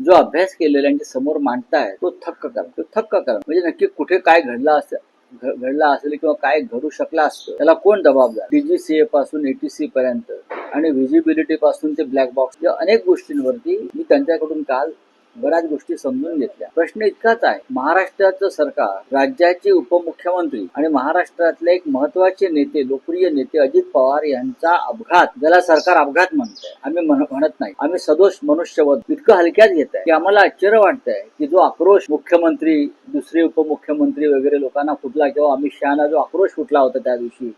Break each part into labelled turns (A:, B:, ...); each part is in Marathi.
A: जो अभ्यास केलेल्यांच्या समोर मांडताय तो थक्क करा म्हणजे नक्की कुठे काय घडला असेल किंवा काय घडू शकला असतं, त्याला कोण जबाबदार. डीजीसीए पासून एटीसी पर्यंत आणि व्हिजिबिलिटी पासून ते ब्लॅक बॉक्स या अनेक गोष्टींवरती मी त्यांच्याकडून काल बऱ्याच गोष्टी समजून घेतल्या. प्रश्न इतकाच आहे, महाराष्ट्राचं सरकार, राज्याचे उपमुख्यमंत्री आणि महाराष्ट्रातले एक महत्वाचे नेते, लोकप्रिय नेते अजित पवार यांचा अपघात, ज्याला सरकार अपघात म्हणतंय, आम्ही म्हणत नाही, आम्ही सदोष मनुष्यवध इतकं हलक्यात घेत आहे की आम्हाला आश्चर्य वाटतंय की जो आक्रोश मुख्यमंत्री, दुसरे उपमुख्यमंत्री वगैरे लोकांना फुटला किंवा अमित शहाना जो आक्रोश फुटला होता त्या दिवशी,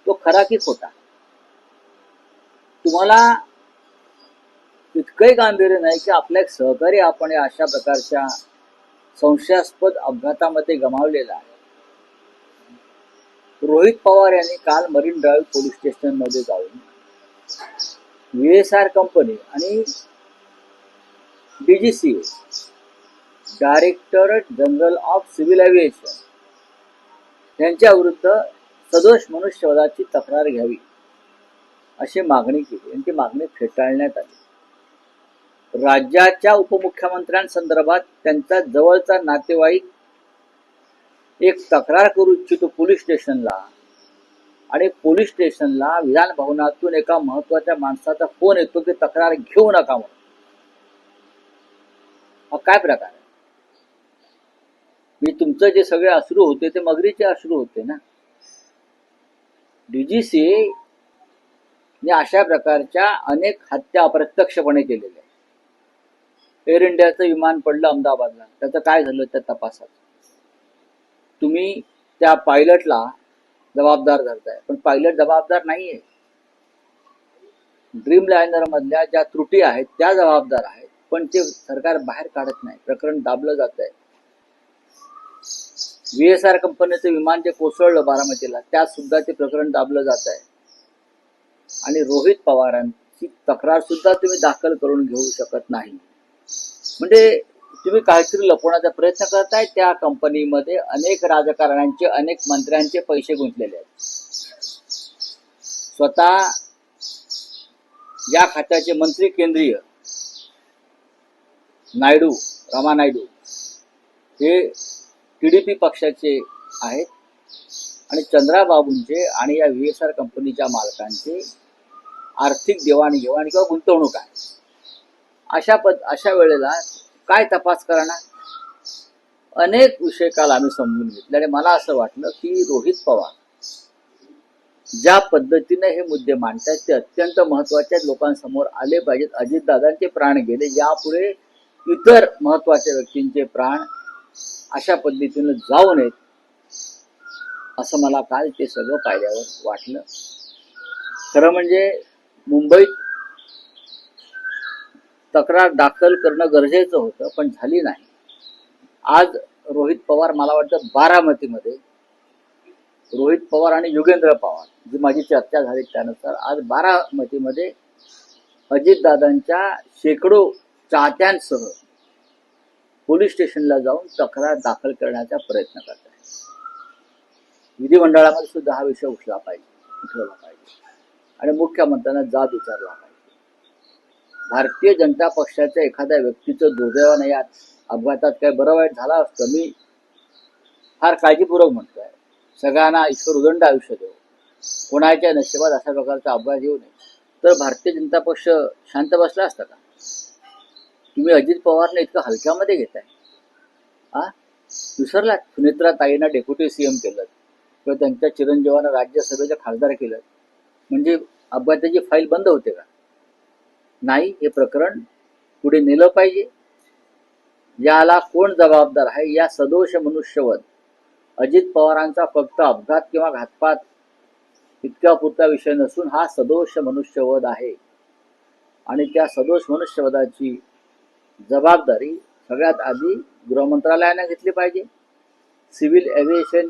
A: तो खरा की खोटा. तुम्हाला इतकंही गांभीर्य नाही की आपला एक सहकारी आपण अशा प्रकारच्या संशयास्पद अपघातामध्ये गमावलेला आहे. रोहित पवार यांनी काल मरीन ड्राईव्ह पोलीस स्टेशन मध्ये जाऊन VSR कंपनी आणि DGCA, directorate general of civil aviation यांच्या विरुद्ध सदोष मनुष्यवधाची तक्रार घ्यावी अशी मागणी केली आणि ती मागणी फेटाळण्यात आली. राज्याच्या उपमुख्यमंत्र्यांसंदर्भात त्यांचा जवळचा नातेवाईक एक तक्रार करू इच्छितो पोलीस स्टेशनला, आणि पोलीस स्टेशनला विधान भवनातून एका महत्वाच्या माणसाचा फोन येतो की तक्रार घेऊ नका म्हणून. हा काय प्रकार आहे? मी तुमचं जे सगळे अश्रू होते ते मगरीचे अश्रू होते ना. DGCA ने अशा प्रकारच्या अनेक हत्या अप्रत्यक्षपणे केलेल्या. एअर इंडियाचं विमान पडलं अहमदाबादला, त्याचं काय झालं त्या तपासात? तुम्ही त्या पायलटला जबाबदार धरताय, पण पायलट जबाबदार नाहीये. ड्रीम लायनर मधल्या ज्या त्रुटी आहेत त्या जबाबदार आहेत, पण ते सरकार बाहेर काढत नाही. प्रकरण दाबलं जात आहे. VSR कंपनीचं विमान जे कोसळलं बारामतीला, त्यात सुद्धा ते प्रकरण दाबलं जात आहे. आणि रोहित पवारांची तक्रार सुद्धा तुम्ही दाखल करून घेऊ शकत नाही. म्हणजे तुम्ही काहीतरी लपवण्याचा प्रयत्न करताय. त्या कंपनीमध्ये अनेक राजकारण्यांचे, अनेक मंत्र्यांचे पैसे गुंतलेले आहेत. स्वतः या खात्याचे मंत्री केंद्रीय नायडू, रामा नायडू हे TDP पक्षाचे आहेत आणि चंद्राबाबूंचे आणि या VSR कंपनीच्या मालकांचे आर्थिक देवाणघेवाण किंवा गुंतवणूक आहे. अशा वेळेला काय तपास करणार? अनेक विषय काल आम्ही समजून घेतले आणि मला असं वाटलं की रोहित पवार ज्या पद्धतीने हे मुद्दे मांडतात ते अत्यंत महत्वाच्या लोकांसमोर आले पाहिजेत. अजितदादांचे प्राण गेले, यापुढे इतर महत्वाच्या व्यक्तींचे प्राण अशा पद्धतीने जाऊ नयेत असं मला काल ते सगळं पाहिल्यावर वाटलं. खरं म्हणजे मुंबईत तक्रार दाखल करणं गरजेचं होतं, पण झाली नाही. आज रोहित पवार, मला वाटतं बारामतीमध्ये रोहित पवार आणि योगेंद्र पवार, जी माझी चर्चा झाली त्यानुसार, आज बारामतीमध्ये अजितदादांच्या शेकडो चाहत्यांसह पोलीस स्टेशनला जाऊन तक्रार दाखल करण्याचा प्रयत्न करत आहे. विधिमंडळामध्ये सुद्धा हा विषय उठवला पाहिजे आणि मुख्यमंत्र्यांना जाब विचारला पाहिजे. भारतीय जनता पक्षाच्या एखाद्या व्यक्तीचं दुर्दैवाने या अपघातात काय बरं वाईट झालं असतं, मी फार काळजीपूर्वक म्हणतोय. सगळ्यांना ईश्वर उदंड आयुष्य देव, कोणाच्या नशिबात अशा प्रकारचा अपघात येऊ नये. तर भारतीय जनता पक्ष शांत बसला असता का? तुम्ही अजित पवारने इतकं हलक्यामध्ये घेताय. विसरलात सुनेत्रा ताईंना डेप्युटी CM केलं किंवा त्यांच्या चिरंजीवांना राज्यसभेचे खासदार केलं, म्हणजे अपघाताची फाईल बंद होते का? नाही, हे प्रकरण पुढे नेलं पाहिजे. याला कोण जबाबदार आहे? या सदोष मनुष्यवध अजित पवारांचा फक्त अपघात किंवा घातपात इतका पुरता विषय नसून हा सदोष मनुष्यवध आहे. आणि त्या सदोष मनुष्यवधाची जबाबदारी सगळ्यात आधी गृहमंत्रालयाने घेतली पाहिजे, सिव्हिल एव्हिएशन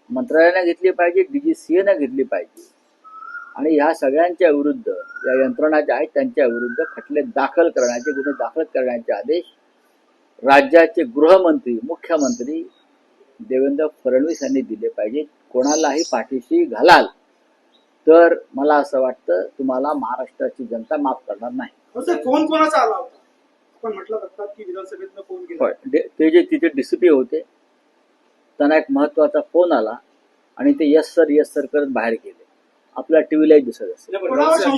A: मंत्रालयाने घेतली पाहिजे, DGCA ने घेतली पाहिजे. आणि ह्या सगळ्यांच्या विरुद्ध, या यंत्रणा ज्या आहेत त्यांच्या विरुद्ध खटले दाखल करण्याचे, गुन्हे दाखल करण्याचे आदेश राज्याचे गृहमंत्री, मुख्यमंत्री देवेंद्र फडणवीस यांनी दिले पाहिजेत. कोणालाही पाठीशी घालाल तर मला असं वाटतं तुम्हाला महाराष्ट्राची जनता माफ करणार नाही.
B: फोन कोणाचा आला होता? पण म्हटलं जातात की विधानसभेतनं फोन केला.
A: ते जे तिथे डीसीपी होते त्यांना एक महत्वाचा फोन आला आणि ते यस सर करत बाहेर गेले. आपल्या टीव्हीलाही दिसत असेल.
B: कोणावर संशय